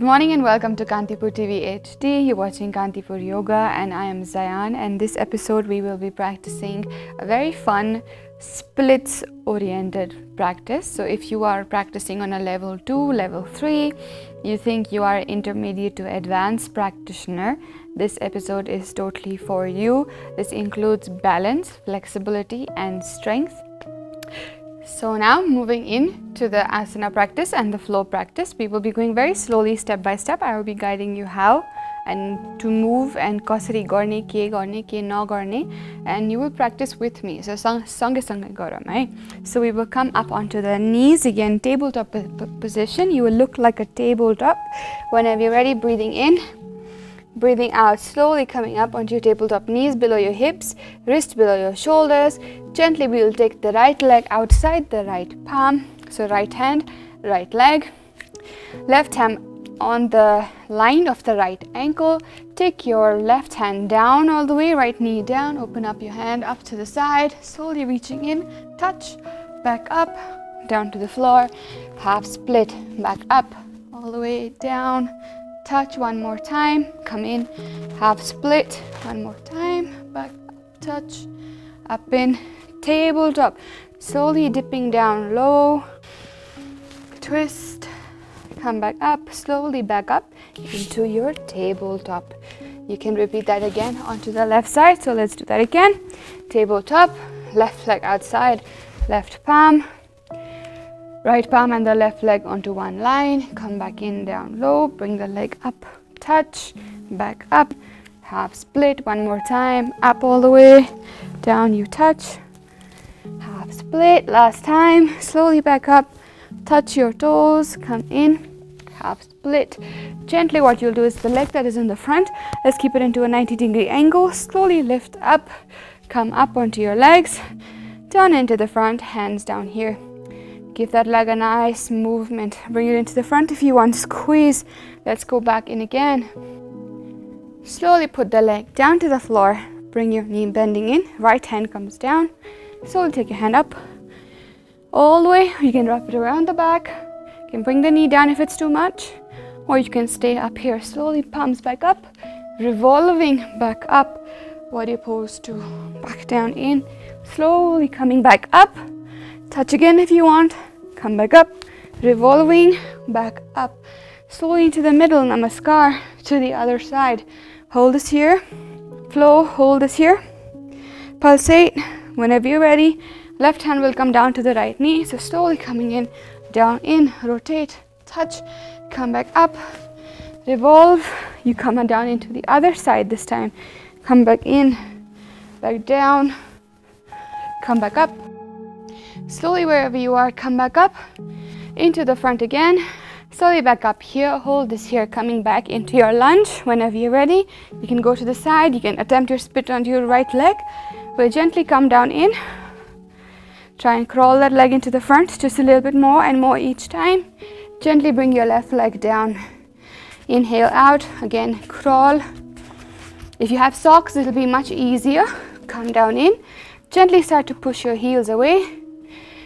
Good morning and welcome to Kantipur TV HD. You're watching Kantipur Yoga and I am Zahyan, and this episode we will be practicing a very fun splits oriented practice. So if you are practicing on a level 2, level 3, you think you are intermediate to advanced practitioner, this episode is totally for you. This includes balance, flexibility and strength. So now moving in to the asana practice and the flow practice, we will be going very slowly step by step. I will be guiding you how and to move and kasari गर्ने के नगर्ने, and you will practice with me. So सँगै गरौँ है. So we will come up onto the knees again, tabletop position. You will look like a tabletop. Whenever you're ready, breathing in, breathing out, slowly coming up onto your tabletop, knees below your hips, wrist below your shoulders. Gently we will take the right leg outside the right palm. So right hand, right leg, left hand on the line of the right ankle. Take your left hand down all the way, right knee down, open up your hand up to the side, slowly reaching in, touch, back up, down to the floor, half split, back up, all the way down, touch one more time, come in, half split, one more time, back up, touch, up in, tabletop, slowly dipping down low, twist, come back up, slowly back up into your tabletop. You can repeat that again onto the left side. So let's do that again. Tabletop, left leg outside, left palm, right palm and the left leg onto one line. Come back in, down low, bring the leg up, touch, back up, half split, one more time, up all the way, down you touch, half split, last time, slowly back up, touch your toes, come in, half split. Gently what you'll do is the leg that is in the front, let's keep it into a 90-degree angle, slowly lift up, come up onto your legs, down into the front, hands down here. Give that leg a nice movement, bring it into the front if you want, squeeze, let's go back in again. Slowly put the leg down to the floor, bring your knee bending in, right hand comes down, slowly take your hand up, all the way. You can wrap it around the back, you can bring the knee down if it's too much, or you can stay up here, slowly palms back up, revolving back up, body opposed to back down in, slowly coming back up, touch again if you want, come back up, revolving back up, slowly into the middle, namaskar, to the other side, hold this here, flow, hold this here, pulsate, whenever you're ready, left hand will come down to the right knee, so slowly coming in, down in, rotate, touch, come back up, revolve, you come down into the other side this time, come back in, back down, come back up, slowly wherever you are, come back up, into the front again, slowly back up here, hold this here, coming back into your lunge. Whenever you're ready, you can go to the side, you can attempt your split onto your right leg, we'll gently come down in, try and crawl that leg into the front just a little bit more and more each time. Gently bring your left leg down, inhale out, again crawl. If you have socks, it'll be much easier. Come down in, gently start to push your heels away,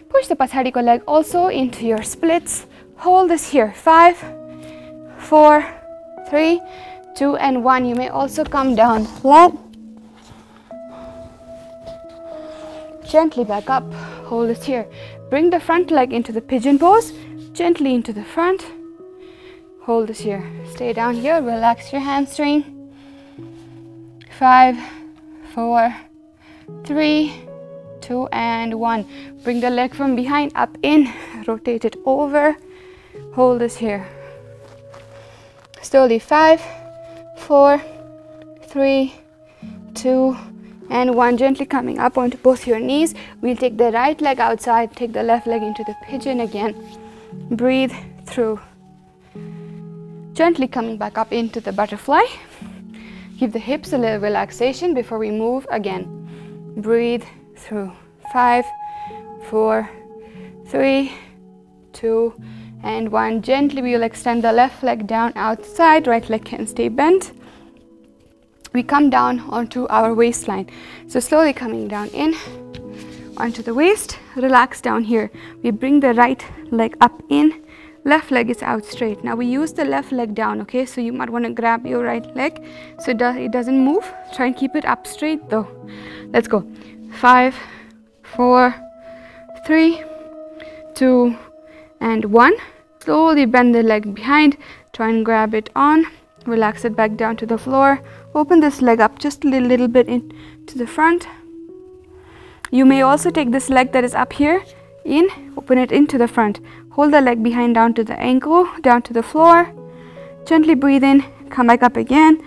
push the pachadiko leg also into your splits. Hold this here, 5, 4, 3, 2 and 1. You may also come down flat, gently back up, hold this here, bring the front leg into the pigeon pose, gently into the front, hold this here, stay down here, relax your hamstring, 5, 4, 3, 2 and 1. Bring the leg from behind up in, rotate it over, hold this here, slowly 5, 4, 3, 2 and 1. Gently coming up onto both your knees, we'll take the right leg outside, take the left leg into the pigeon again, breathe through, gently coming back up into the butterfly, give the hips a little relaxation before we move again, breathe through, 5, 4, 3, 2 and 1. Gently we will extend the left leg down outside, right leg can stay bent. We come down onto our waistline, so slowly coming down in onto the waist, relax down here. We bring the right leg up in, left leg is out straight. Now we use the left leg down, okay? So you might want to grab your right leg so it doesn't move. Try and keep it up straight though. Let's go. 5, 4, 3, 2, and 1. Slowly bend the leg behind. Try and grab it on. Relax it back down to the floor. Open this leg up just a little bit into the front. You may also take this leg that is up here in, open it into the front. Hold the leg behind down to the ankle, down to the floor. Gently breathe in, come back up again.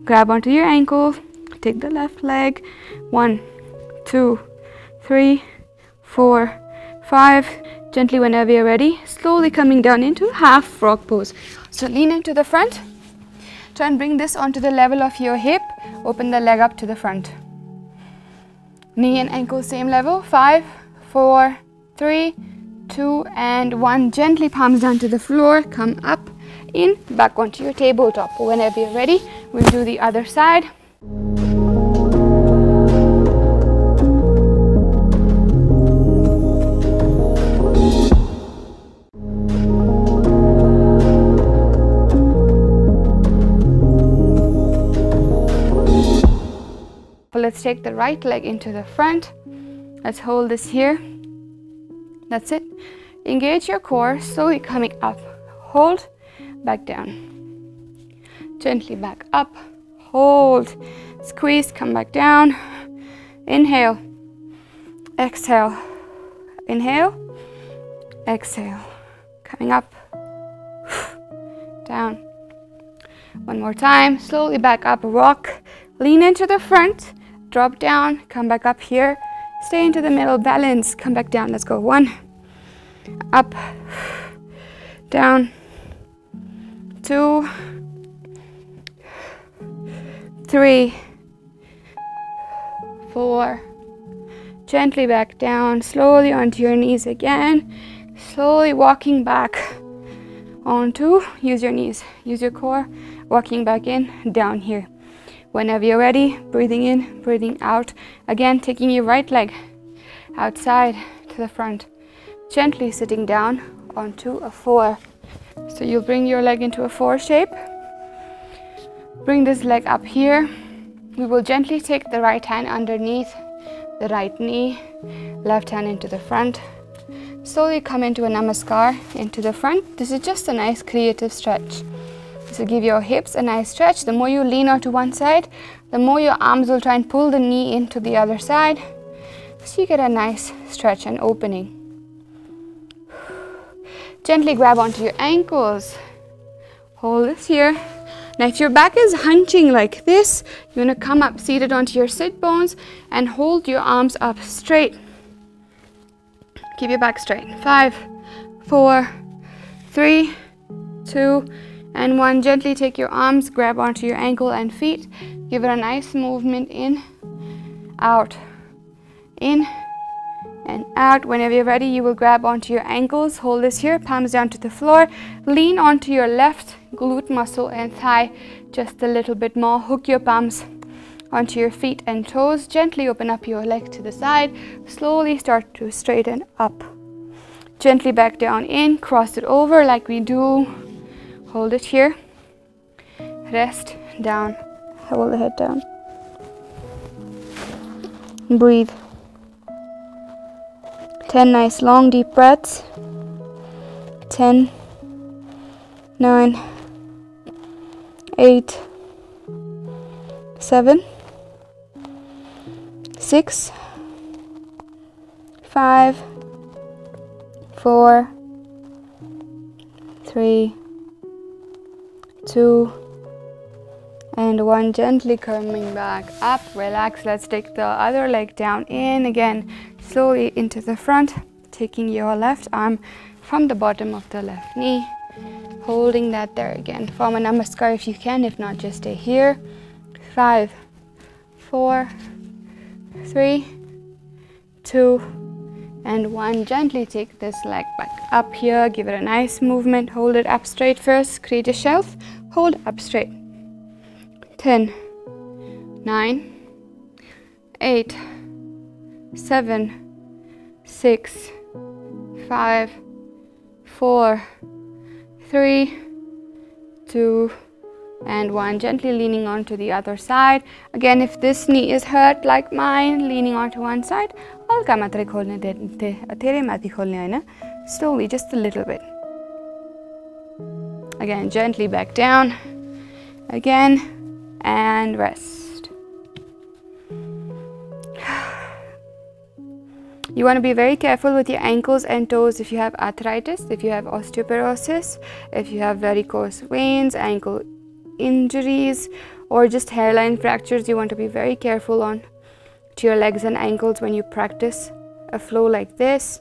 Grab onto your ankle. Take the left leg. 1, 2, 3, 4, 5. Gently whenever you're ready. Slowly coming down into half frog pose. So lean into the front. Try and bring this onto the level of your hip. Open the leg up to the front. Knee and ankle same level. 5, 4, 3, 2, and 1. Gently palms down to the floor. Come up, in, back onto your tabletop. Whenever you're ready, we'll do the other side. Let's take the right leg into the front. Let's hold this here. That's it. Engage your core, slowly coming up. Hold, back down. Gently back up. Hold, squeeze, come back down. Inhale, exhale. Inhale, exhale. Coming up, down. One more time. Slowly back up, rock. Lean into the front. Drop down, come back up here, stay into the middle, balance, come back down. Let's go. 1, up, down, 2, 3, 4. Gently back down, slowly onto your knees again. Slowly walking back onto, use your knees, use your core, walking back in, down here. Whenever you're ready, breathing in, breathing out. Again, taking your right leg outside to the front. Gently sitting down onto a 4. So you'll bring your leg into a 4 shape. Bring this leg up here. We will gently take the right hand underneath the right knee, left hand into the front. Slowly come into a namaskar, into the front. This is just a nice creative stretch. So give your hips a nice stretch. The more you lean onto one side, the more your arms will try and pull the knee into the other side. So you get a nice stretch and opening. Gently grab onto your ankles. Hold this here. Now if your back is hunching like this, you're going to come up seated onto your sit bones and hold your arms up straight. Keep your back straight. 5, 4, 3, 2, and 1. Gently take your arms, grab onto your ankle and feet. Give it a nice movement in, out, in, and out. Whenever you're ready, you will grab onto your ankles. Hold this here, palms down to the floor. Lean onto your left glute muscle and thigh just a little bit more. Hook your palms onto your feet and toes. Gently open up your leg to the side. Slowly start to straighten up. Gently back down in, cross it over like we do. Hold it here. Rest down. Hold the head down. Breathe. 10 nice long deep breaths. 10, 9, 8, 7, 6, 5, 4, 3, 2, and 1. Gently coming back up. Relax. Let's take the other leg down in again. Slowly into the front. Taking your left arm from the bottom of the left knee. Holding that there again. Form a namaskar if you can. If not, just stay here. 5, 4, 3, 2, and 1. Gently take this leg back up here. Give it a nice movement. Hold it up straight first. Create a shelf. Hold up straight. 10, 9, 8, 7, 6, 5, 4, 3, 2, and 1. Gently leaning onto the other side. Again, if this knee is hurt like mine, leaning onto one side, slowly, just a little bit. Again, gently back down. Again, and rest. You want to be very careful with your ankles and toes if you have arthritis, if you have osteoporosis, if you have varicose veins, ankle injuries, or just hairline fractures. You want to be very careful on to your legs and ankles when you practice a flow like this.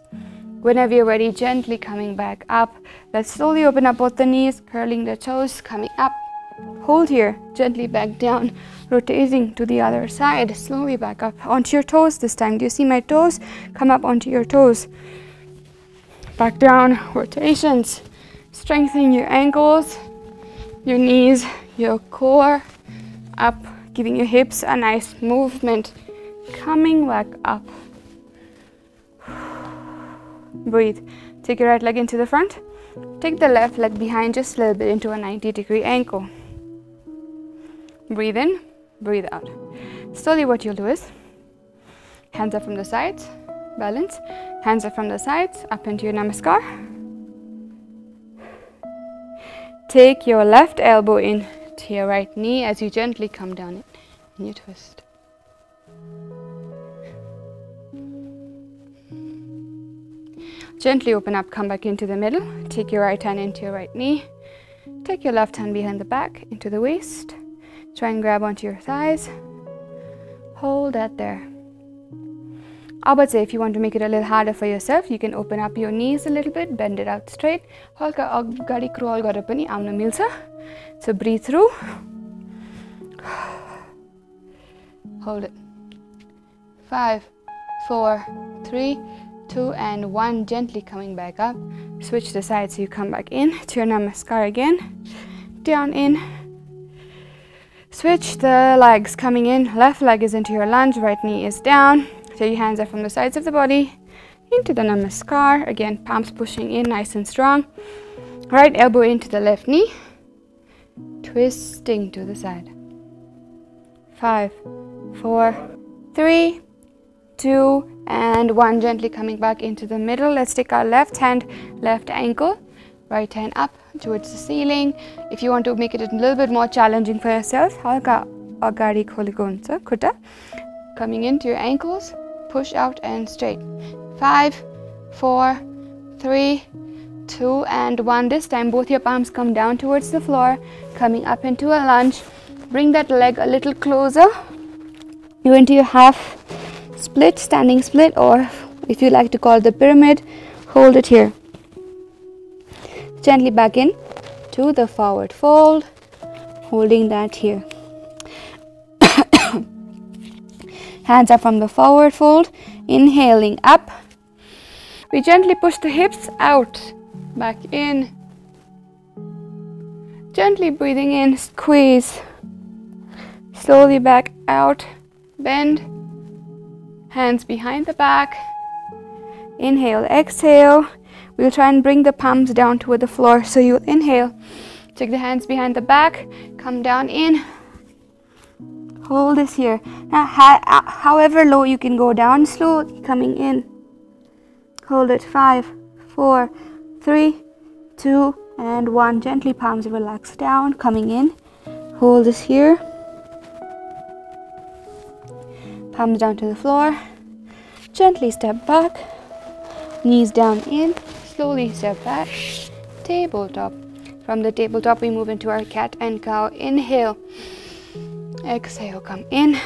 Whenever you're ready, gently coming back up. Let's slowly open up both the knees, curling the toes, coming up. Hold here, gently back down, rotating to the other side, slowly back up onto your toes this time. Do you see my toes? Come up onto your toes. Back down, rotations. Strengthening your ankles, your knees, your core, up, giving your hips a nice movement. Coming back up. Breathe. Take your right leg into the front. Take the left leg behind just a little bit into a 90-degree angle. Breathe in, breathe out. Slowly what you'll do is hands up from the sides, balance. Hands up from the sides, up into your namaskar. Take your left elbow in to your right knee as you gently come down in your twist. Gently open up, come back into the middle. Take your right hand into your right knee. Take your left hand behind the back, into the waist. Try and grab onto your thighs. Hold that there. I would say if you want to make it a little harder for yourself, you can open up your knees a little bit, bend it out straight. Halka agadi crawl gare pani auna milcha. So breathe through. Hold it. 5, 4, 3, 2, and 1. Gently coming back up. Switch the side so you come back in to your namaskar again. Down in. Switch the legs, coming in. Left leg is into your lunge, right knee is down. So your hands are from the sides of the body into the namaskar. Again, palms pushing in nice and strong. Right elbow into the left knee. Twisting to the side. 5, 4, 3, 2, and 1. Gently coming back into the middle. Let's take our left hand, left ankle, right hand up towards the ceiling. If you want to make it a little bit more challenging for yourself, halka agadi kholiko huncha khutta. Coming into your ankles, push out and straight. 5, 4, 3, 2, and 1. This time both your palms come down towards the floor, coming up into a lunge. Bring that leg a little closer. You into your half split, standing split, or if you like to call it the pyramid, hold it here. Gently back in to the forward fold, holding that here. Hands up from the forward fold, inhaling up. We gently push the hips out, back in. Gently breathing in, squeeze. Slowly back out, bend. Hands behind the back. Inhale, exhale. We'll try and bring the palms down toward the floor. So you'll inhale, take the hands behind the back, come down in. Hold this here. Now, however low you can go down, slowly coming in. Hold it. 5, 4, 3, 2, and 1. Gently palms relax down, coming in. Hold this here. Palms down to the floor. Gently step back. Knees down in. Slowly step back. Tabletop. From the tabletop, we move into our cat and cow. Inhale. Exhale, come in.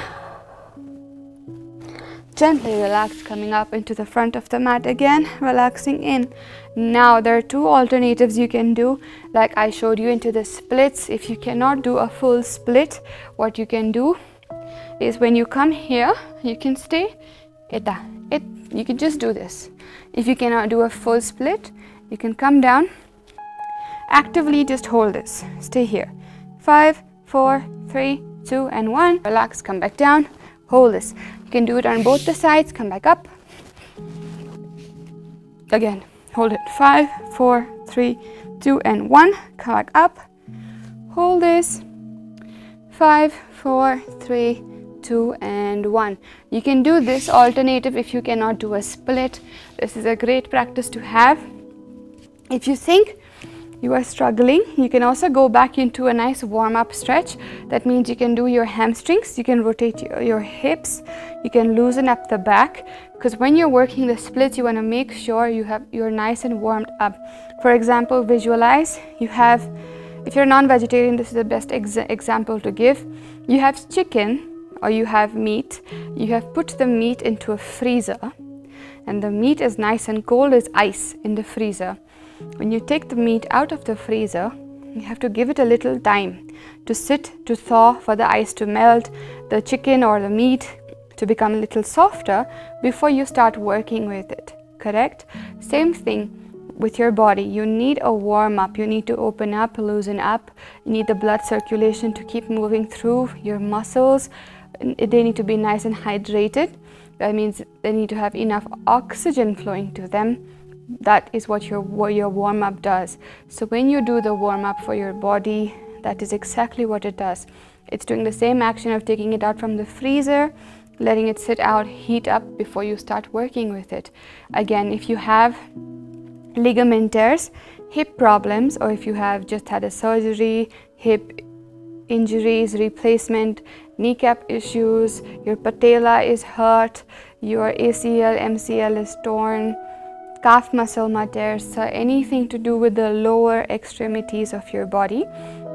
Gently relax, coming up into the front of the mat again, relaxing in. Now there are 2 alternatives you can do, like I showed you into the splits. If you cannot do a full split, what you can do is when you come here, you can stay. You can just do this. If you cannot do a full split, you can come down. Actively just hold this. Stay here. 5, 4, 3, 2, and 1. Relax, come back down. Hold this. You can do it on both the sides. Come back up. Again, hold it. 5, 4, 3, 2 and 1. Come back up. Hold this. 5, 4, 3, 2 and 1. You can do this alternative if you cannot do a split. This is a great practice to have. If you think you are struggling, you can also go back into a nice warm-up stretch. That means you can do your hamstrings, you can rotate your hips, you can loosen up the back, because when you're working the splits, you want to make sure you're nice and warmed up. For example, visualize you have, if you're non-vegetarian, this is the best example to give. You have chicken or you have meat, you have put the meat into a freezer, and the meat is nice and cold as ice in the freezer. When you take the meat out of the freezer, you have to give it a little time to sit, to thaw, for the ice to melt, the chicken or the meat to become a little softer before you start working with it, correct? Same thing with your body. You need a warm up, you need to open up, loosen up, you need the blood circulation to keep moving through your muscles. They need to be nice and hydrated. That means they need to have enough oxygen flowing to them. That is what your warm-up does. So when you do the warm-up for your body, that is exactly what it does. It's doing the same action of taking it out from the freezer, letting it sit out, heat up before you start working with it. Again, if you have ligament tears, hip problems, or if you have just had a surgery, hip injuries, replacement, kneecap issues, your patella is hurt, your ACL, MCL is torn, calf muscle tears, so anything to do with the lower extremities of your body,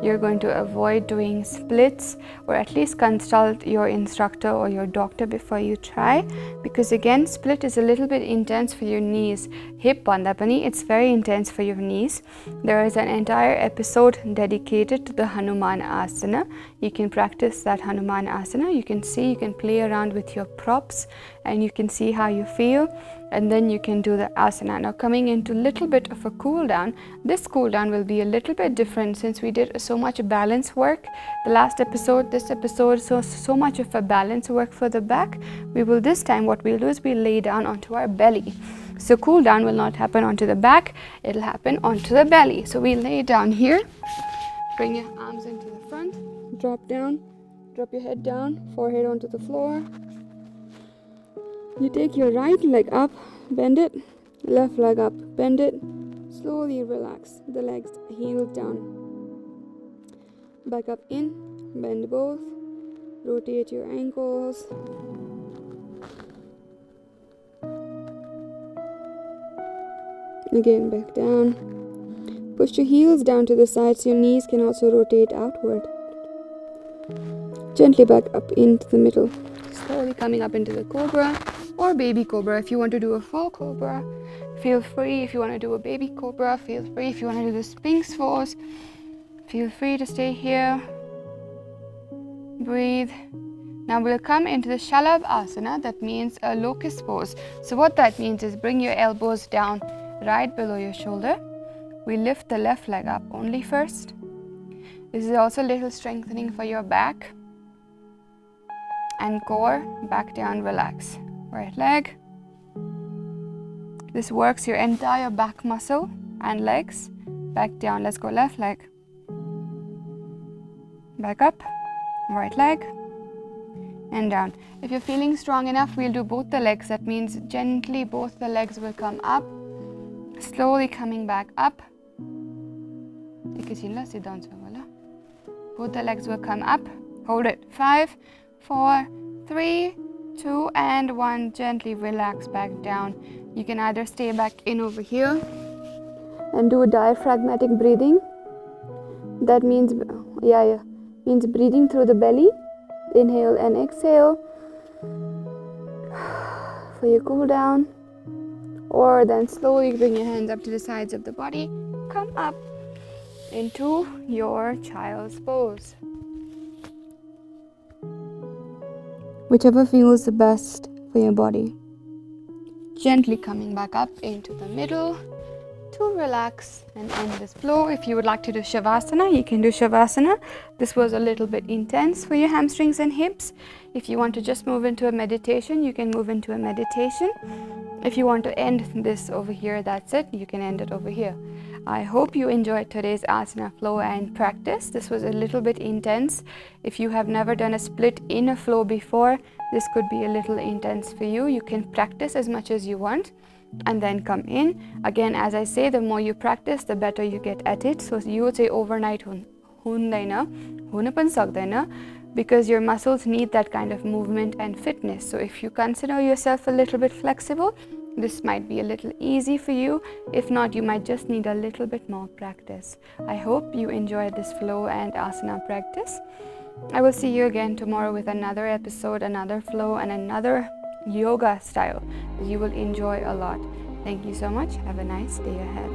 you're going to avoid doing splits, or at least consult your instructor or your doctor before you try, because again, split is a little bit intense for your knees. Hip bandapani, it's very intense for your knees. There is an entire episode dedicated to the Hanuman asana. You can practice that Hanuman asana. You can see, you can play around with your props and you can see how you feel, and then you can do the asana. Now coming into a little bit of a cool down, this cool down will be a little bit different since we did so much balance work the last episode, this episode, so much of a balance work for the back. We will this time, what we'll do is we'll lay down onto our belly. So cool down will not happen onto the back, it'll happen onto the belly. So we lay down here, bring your arms into the front, drop down, drop your head down, forehead onto the floor. You take your right leg up, bend it, left leg up, bend it, slowly relax the legs, heels down, back up in, bend both, rotate your ankles, again back down, push your heels down to the sides, your knees can also rotate outward, gently back up into the middle, slowly coming up into the cobra or baby cobra. If you want to do a full cobra, feel free. If you want to do a baby cobra, feel free. If you want to do the Sphinx pose, feel free to stay here. Breathe. Now we'll come into the Shalabh asana, that means a locust pose. So what that means is bring your elbows down right below your shoulder. We lift the left leg up only first. This is also a little strengthening for your back and core. Back down, relax. Right leg. This works your entire back muscle and legs. Back down, let's go left leg. Back up, right leg, and down. If you're feeling strong enough, we'll do both the legs. That means gently both the legs will come up, slowly coming back up. Both the legs will come up. Hold it. 5, 4, 3, 2 and 1. Gently relax back down. You can either stay back in over here and do a diaphragmatic breathing. That means means breathing through the belly. Inhale and exhale for your cool down, or then slowly bring your hands up to the sides of the body, come up into your child's pose. Whichever feels the best for your body. Gently coming back up into the middle to relax and end this flow. If you would like to do Shavasana, you can do Shavasana. This was a little bit intense for your hamstrings and hips. If you want to just move into a meditation, you can move into a meditation. If you want to end this over here, that's it. You can end it over here. I hope you enjoyed today's asana flow and practice. This was a little bit intense. If you have never done a split in a flow before, this could be a little intense for you. You can practice as much as you want and then come in. Again, as I say, the more you practice, the better you get at it. So you would say overnight because your muscles need that kind of movement and fitness. So if you consider yourself a little bit flexible, this might be a little easy for you. If not, you might just need a little bit more practice. I hope you enjoyed this flow and asana practice. I will see you again tomorrow with another episode, another flow, and another yoga style that you will enjoy a lot. Thank you so much. Have a nice day ahead.